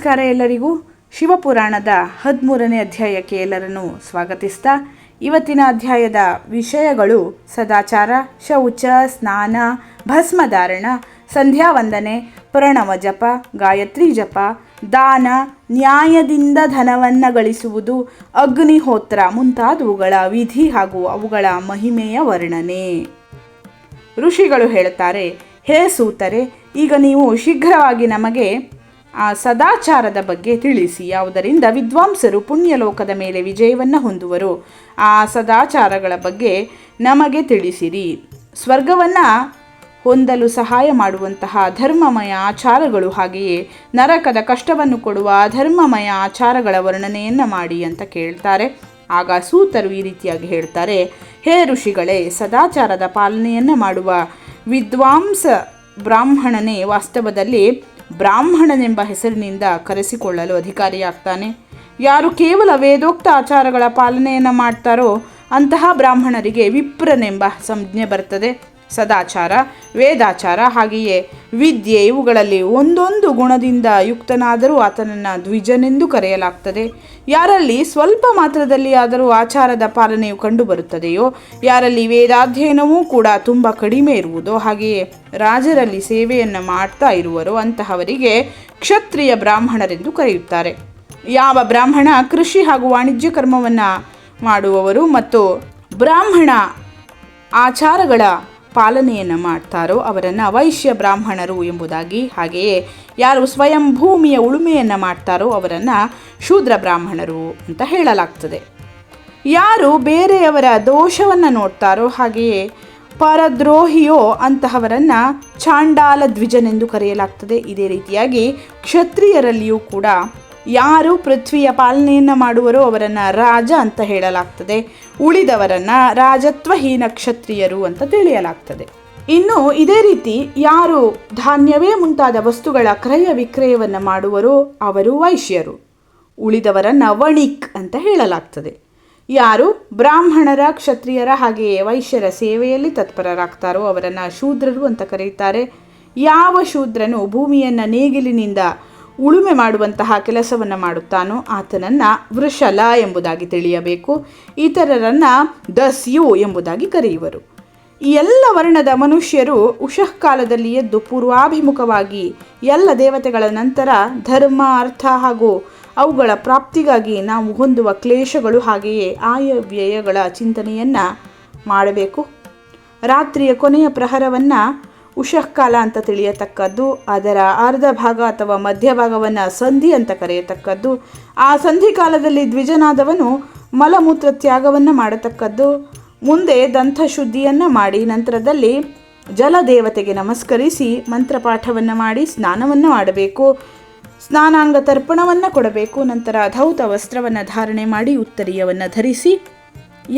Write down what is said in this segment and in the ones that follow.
ನಮಸ್ಕಾರ ಎಲ್ಲರಿಗೂ. ಶಿವಪುರಾಣದ 13ನೇ ಅಧ್ಯಾಯಕ್ಕೆ ಎಲ್ಲರನ್ನೂ ಸ್ವಾಗತಿಸ್ತಾ, ಇವತ್ತಿನ ಅಧ್ಯಾಯದ ವಿಷಯಗಳು ಸದಾಚಾರ, ಶೌಚ, ಸ್ನಾನ, ಭಸ್ಮಧಾರಣ, ಸಂಧ್ಯಾ ವಂದನೆ, ಪ್ರಣವ ಜಪ, ಗಾಯತ್ರಿ ಜಪ, ದಾನ, ನ್ಯಾಯದಿಂದ ಧನವನ್ನು ಗಳಿಸುವುದು, ಅಗ್ನಿಹೋತ್ರ ಮುಂತಾದವುಗಳ ವಿಧಿ ಹಾಗೂ ಅವುಗಳ ಮಹಿಮೆಯ ವರ್ಣನೆ. ಋಷಿಗಳು ಹೇಳುತ್ತಾರೆ, ಹೇ ಸೂತರೆ, ಈಗ ನೀವು ಶೀಘ್ರವಾಗಿ ನಮಗೆ ಆ ಸದಾಚಾರದ ಬಗ್ಗೆ ತಿಳಿಸಿ. ಯಾವುದರಿಂದ ವಿದ್ವಾಂಸರು ಪುಣ್ಯಲೋಕದ ಮೇಲೆ ವಿಜಯವನ್ನು ಹೊಂದುವರು, ಆ ಸದಾಚಾರಗಳ ಬಗ್ಗೆ ನಮಗೆ ತಿಳಿಸಿರಿ. ಸ್ವರ್ಗವನ್ನು ಹೊಂದಲು ಸಹಾಯ ಮಾಡುವಂತಹ ಧರ್ಮಮಯ ಆಚಾರಗಳು, ಹಾಗೆಯೇ ನರಕದ ಕಷ್ಟವನ್ನು ಕೊಡುವ ಧರ್ಮಮಯ ಆಚಾರಗಳ ವರ್ಣನೆಯನ್ನು ಮಾಡಿ ಅಂತ ಕೇಳ್ತಾರೆ. ಆಗ ಸೂತರು ಈ ರೀತಿಯಾಗಿ ಹೇಳ್ತಾರೆ, ಹೇ ಋಷಿಗಳೇ, ಸದಾಚಾರದ ಪಾಲನೆಯನ್ನು ಮಾಡುವ ವಿದ್ವಾಂಸ ಬ್ರಾಹ್ಮಣನೇ ವಾಸ್ತವದಲ್ಲಿ ಬ್ರಾಹ್ಮಣನೆಂಬ ಹೆಸರಿನಿಂದ ಕರೆಸಿಕೊಳ್ಳಲು ಅಧಿಕಾರಿಯಾಗ್ತಾನೆ. ಯಾರು ಕೇವಲ ವೇದೋಕ್ತ ಆಚಾರಗಳ ಪಾಲನೆಯನ್ನು ಮಾಡ್ತಾರೋ ಅಂತಹ ಬ್ರಾಹ್ಮಣರಿಗೆ ವಿಪ್ರನೆಂಬ ಸಂಜ್ಞೆ ಬರ್ತದೆ. ಸದಾಚಾರ, ವೇದಾಚಾರ, ಹಾಗೆಯೇ ವಿದ್ಯೆ ಇವುಗಳಲ್ಲಿ ಒಂದೊಂದು ಗುಣದಿಂದ ಯುಕ್ತನಾದರೂ ಆತನನ್ನು ದ್ವಿಜನೆಂದು ಕರೆಯಲಾಗ್ತದೆ. ಯಾರಲ್ಲಿ ಸ್ವಲ್ಪ ಮಾತ್ರದಲ್ಲಿ ಆದರೂ ಆಚಾರದ ಪಾಲನೆಯು ಕಂಡುಬರುತ್ತದೆಯೋ, ಯಾರಲ್ಲಿ ವೇದಾಧ್ಯಯನವೂ ಕೂಡ ತುಂಬ ಕಡಿಮೆ ಇರುವುದೋ, ಹಾಗೆಯೇ ರಾಜರಲ್ಲಿ ಸೇವೆಯನ್ನು ಮಾಡ್ತಾ ಇರುವರೋ ಅಂತಹವರಿಗೆ ಕ್ಷತ್ರಿಯ ಬ್ರಾಹ್ಮಣರೆಂದು ಕರೆಯುತ್ತಾರೆ. ಯಾವ ಬ್ರಾಹ್ಮಣ ಕೃಷಿ ಹಾಗೂ ವಾಣಿಜ್ಯ ಕರ್ಮವನ್ನು ಮಾಡುವವರು ಮತ್ತು ಬ್ರಾಹ್ಮಣ ಆಚಾರಗಳ ಪಾಲನೆಯನ್ನು ಮಾಡ್ತಾರೋ ಅವರನ್ನು ವೈಶ್ಯ ಬ್ರಾಹ್ಮಣರು ಎಂಬುದಾಗಿ, ಹಾಗೆಯೇ ಯಾರು ಸ್ವಯಂ ಭೂಮಿಯ ಉಳುಮೆಯನ್ನು ಮಾಡ್ತಾರೋ ಅವರನ್ನು ಶೂದ್ರ ಬ್ರಾಹ್ಮಣರು ಅಂತ ಹೇಳಲಾಗ್ತದೆ. ಯಾರು ಬೇರೆಯವರ ದೋಷವನ್ನು ನೋಡ್ತಾರೋ, ಹಾಗೆಯೇ ಪರದ್ರೋಹಿಯೋ ಅಂತಹವರನ್ನು ಚಾಂಡಾಲ ದ್ವಿಜನೆಂದು ಕರೆಯಲಾಗ್ತದೆ. ಇದೇ ರೀತಿಯಾಗಿ ಕ್ಷತ್ರಿಯರಲ್ಲಿಯೂ ಕೂಡ ಯಾರು ಪೃಥ್ವಿಯ ಪಾಲನೆಯನ್ನು ಮಾಡುವರೋ ಅವರನ್ನು ರಾಜ ಅಂತ ಹೇಳಲಾಗ್ತದೆ. ಉಳಿದವರನ್ನು ರಾಜತ್ವಹೀನ ಕ್ಷತ್ರಿಯರು ಅಂತ ತಿಳಿಯಲಾಗ್ತದೆ. ಇನ್ನು ಇದೇ ರೀತಿ ಯಾರು ಧಾನ್ಯವೇ ಮುಂತಾದ ವಸ್ತುಗಳ ಕ್ರಯ ವಿಕ್ರಯವನ್ನು ಮಾಡುವರೋ ಅವರು ವೈಶ್ಯರು. ಉಳಿದವರನ್ನು ವಣಿಕ್ ಅಂತ ಹೇಳಲಾಗ್ತದೆ. ಯಾರು ಬ್ರಾಹ್ಮಣರ, ಕ್ಷತ್ರಿಯರ ಹಾಗೆಯೇ ವೈಶ್ಯರ ಸೇವೆಯಲ್ಲಿ ತತ್ಪರರಾಗ್ತಾರೋ ಅವರನ್ನು ಶೂದ್ರರು ಅಂತ ಕರೆಯುತ್ತಾರೆ. ಯಾವ ಶೂದ್ರನು ಭೂಮಿಯನ್ನು ನೇಗಿಲಿನಿಂದ ಉಳುಮೆ ಮಾಡುವಂತಹ ಕೆಲಸವನ್ನು ಮಾಡುತ್ತಾನೋ ಆತನನ್ನು ವೃಷಲ ಎಂಬುದಾಗಿ ತಿಳಿಯಬೇಕು. ಇತರರನ್ನು ದಸ್ಯು ಎಂಬುದಾಗಿ ಕರೆಯುವರು. ಈ ಎಲ್ಲ ವರ್ಣದ ಮನುಷ್ಯರು ಉಷಃಕಾಲದಲ್ಲಿ ಎದ್ದು ಪೂರ್ವಾಭಿಮುಖವಾಗಿ ಎಲ್ಲ ದೇವತೆಗಳ ನಂತರ ಧರ್ಮ, ಅರ್ಥ ಹಾಗೂ ಅವುಗಳ ಪ್ರಾಪ್ತಿಗಾಗಿ ನಾವು ಹೊಂದುವ ಕ್ಲೇಶಗಳು ಹಾಗೆಯೇ ಆಯವ್ಯಯಗಳ ಚಿಂತನೆಯನ್ನು ಮಾಡಬೇಕು. ರಾತ್ರಿಯ ಕೊನೆಯ ಪ್ರಹರವನ್ನು ಉಷಃಕಾಲ ಅಂತ ತಿಳಿಯತಕ್ಕದ್ದು, ಅದರ ಅರ್ಧ ಭಾಗ ಅಥವಾ ಮಧ್ಯಭಾಗವನ್ನು ಸಂಧಿ ಅಂತ ಕರೆಯತಕ್ಕದ್ದು. ಆ ಸಂಧಿಕಾಲದಲ್ಲಿ ದ್ವಿಜನಾದವನು ಮಲಮೂತ್ರ ತ್ಯಾಗವನ್ನು ಮಾಡತಕ್ಕದ್ದು. ಮುಂದೆ ದಂತಶುದ್ಧಿಯನ್ನು ಮಾಡಿ ನಂತರದಲ್ಲಿ ಜಲದೇವತೆಗೆ ನಮಸ್ಕರಿಸಿ ಮಂತ್ರಪಾಠವನ್ನು ಮಾಡಿ ಸ್ನಾನವನ್ನು ಮಾಡಬೇಕು. ಸ್ನಾನಾಂಗ ತರ್ಪಣವನ್ನು ಕೊಡಬೇಕು. ನಂತರ ಧೌತ ವಸ್ತ್ರವನ್ನು ಧಾರಣೆ ಮಾಡಿ ಉತ್ತರೀಯವನ್ನು ಧರಿಸಿ,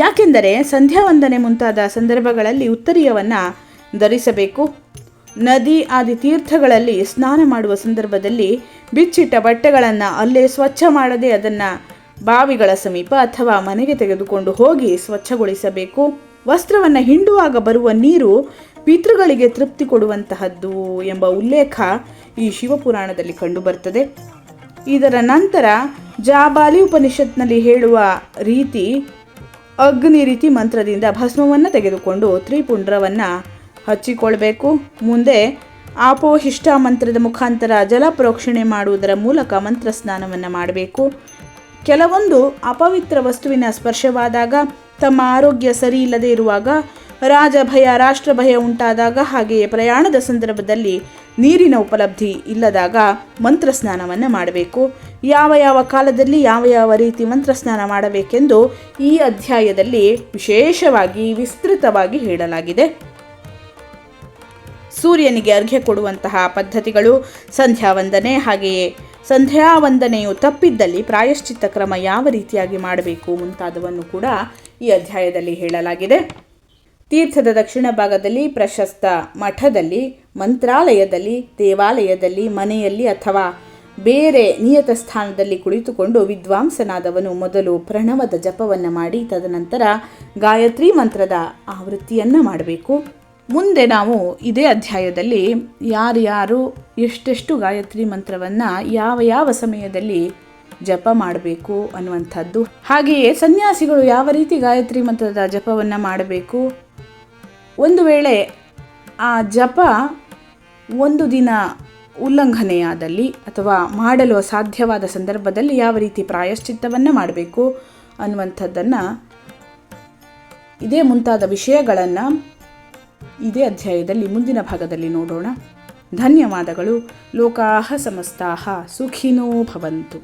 ಯಾಕೆಂದರೆ ಸಂಧ್ಯಾ ವಂದನೆ ಮುಂತಾದ ಸಂದರ್ಭಗಳಲ್ಲಿ ಉತ್ತರೀಯವನ್ನು ಧರಿಸಬೇಕು. ನದಿ ಆದಿ ತೀರ್ಥಗಳಲ್ಲಿ ಸ್ನಾನ ಮಾಡುವ ಸಂದರ್ಭದಲ್ಲಿ ಬಿಚ್ಚಿಟ್ಟ ಬಟ್ಟೆಗಳನ್ನು ಅಲ್ಲೇ ಸ್ವಚ್ಛ ಮಾಡದೆ ಅದನ್ನು ಬಾವಿಗಳ ಸಮೀಪ ಅಥವಾ ಮನೆಗೆ ತೆಗೆದುಕೊಂಡು ಹೋಗಿ ಸ್ವಚ್ಛಗೊಳಿಸಬೇಕು. ವಸ್ತ್ರವನ್ನು ಹಿಂಡುವಾಗ ಬರುವ ನೀರು ಪಿತೃಗಳಿಗೆ ತೃಪ್ತಿ ಕೊಡುವಂತಹದ್ದು ಎಂಬ ಉಲ್ಲೇಖ ಈ ಶಿವಪುರಾಣದಲ್ಲಿ ಕಂಡುಬರ್ತದೆ. ಇದರ ನಂತರ ಜಾಬಾಲಿ ಉಪನಿಷತ್ನಲ್ಲಿ ಹೇಳುವ ರೀತಿ ಅಗ್ನಿ ರೀತಿ ಮಂತ್ರದಿಂದ ಭಸ್ಮವನ್ನು ತೆಗೆದುಕೊಂಡು ತ್ರಿಪುಂಡ್ರವನ್ನು ಹಚ್ಚಿಕೊಳ್ಬೇಕು. ಮುಂದೆ ಆಪೋಹಿಷ್ಟ ಮಂತ್ರದ ಮುಖಾಂತರ ಜಲ ಪ್ರೋಕ್ಷಣೆ ಮಾಡುವುದರ ಮೂಲಕ ಮಂತ್ರ ಸ್ನಾನವನ್ನು ಮಾಡಬೇಕು. ಕೆಲವೊಂದು ಅಪವಿತ್ರ ವಸ್ತುವಿನ ಸ್ಪರ್ಶವಾದಾಗ, ತಮ್ಮ ಆರೋಗ್ಯ ಸರಿ ಇಲ್ಲದೆ ಇರುವಾಗ, ರಾಜಭಯ, ರಾಷ್ಟ್ರಭಯ ಉಂಟಾದಾಗ, ಹಾಗೆಯೇ ಪ್ರಯಾಣದ ಸಂದರ್ಭದಲ್ಲಿ ನೀರಿನ ಉಪಲಬ್ಧಿ ಇಲ್ಲದಾಗ ಮಂತ್ರ ಸ್ನಾನವನ್ನು ಮಾಡಬೇಕು. ಯಾವ ಯಾವ ಕಾಲದಲ್ಲಿ ಯಾವ ಯಾವ ರೀತಿ ಮಂತ್ರ ಸ್ನಾನ ಮಾಡಬೇಕೆಂದು ಈ ಅಧ್ಯಾಯದಲ್ಲಿ ವಿಶೇಷವಾಗಿ ವಿಸ್ತೃತವಾಗಿ ಹೇಳಲಾಗಿದೆ. ಸೂರ್ಯನಿಗೆ ಅರ್ಘ್ಯ ಕೊಡುವಂತಹ ಪದ್ಧತಿಗಳು, ಸಂಧ್ಯಾ ವಂದನೆ, ಹಾಗೆಯೇ ಸಂಧ್ಯಾ ವಂದನೆಯು ತಪ್ಪಿದ್ದಲ್ಲಿ ಪ್ರಾಯಶ್ಚಿತ್ತ ಕ್ರಮ ಯಾವ ರೀತಿಯಾಗಿ ಮಾಡಬೇಕು ಮುಂತಾದವನ್ನು ಕೂಡ ಈ ಅಧ್ಯಾಯದಲ್ಲಿ ಹೇಳಲಾಗಿದೆ. ತೀರ್ಥದ ದಕ್ಷಿಣ ಭಾಗದಲ್ಲಿ ಪ್ರಶಸ್ತ ಮಠದಲ್ಲಿ, ಮಂತ್ರಾಲಯದಲ್ಲಿ, ದೇವಾಲಯದಲ್ಲಿ, ಮನೆಯಲ್ಲಿ ಅಥವಾ ಬೇರೆ ನಿಯತ ಸ್ಥಾನದಲ್ಲಿ ಕುಳಿತುಕೊಂಡು ವಿದ್ವಾಂಸನಾದವನು ಮೊದಲು ಪ್ರಣವದ ಜಪವನ್ನು ಮಾಡಿ ತದನಂತರ ಗಾಯತ್ರಿ ಮಂತ್ರದ ಆವೃತ್ತಿಯನ್ನು ಮಾಡಬೇಕು. ಮುಂದೆ ನಾವು ಇದೇ ಅಧ್ಯಾಯದಲ್ಲಿ ಯಾರ್ಯಾರು ಎಷ್ಟೆಷ್ಟು ಗಾಯತ್ರಿ ಮಂತ್ರವನ್ನು ಯಾವ ಯಾವ ಸಮಯದಲ್ಲಿ ಜಪ ಮಾಡಬೇಕು ಅನ್ನುವಂಥದ್ದು, ಹಾಗೆಯೇ ಸನ್ಯಾಸಿಗಳು ಯಾವ ರೀತಿ ಗಾಯತ್ರಿ ಮಂತ್ರದ ಜಪವನ್ನು ಮಾಡಬೇಕು, ಒಂದು ವೇಳೆ ಆ ಜಪ ಒಂದು ದಿನ ಉಲ್ಲಂಘನೆಯಾದಲ್ಲಿ ಅಥವಾ ಮಾಡಲು ಅಸಾಧ್ಯವಾದ ಸಂದರ್ಭದಲ್ಲಿ ಯಾವ ರೀತಿ ಪ್ರಾಯಶ್ಚಿತ್ತವನ್ನು ಮಾಡಬೇಕು ಅನ್ನುವಂಥದ್ದನ್ನು, ಇದೇ ಮುಂತಾದ ವಿಷಯಗಳನ್ನು ಇದೇ ಅಧ್ಯಾಯದಲ್ಲಿ ಮುಂದಿನ ಭಾಗದಲ್ಲಿ ನೋಡೋಣ. ಧನ್ಯವಾದಗಳು. ಲೋಕಾಃ ಸಮಸ್ತಾಃ ಸುಖಿನೋ ಭವಂತು.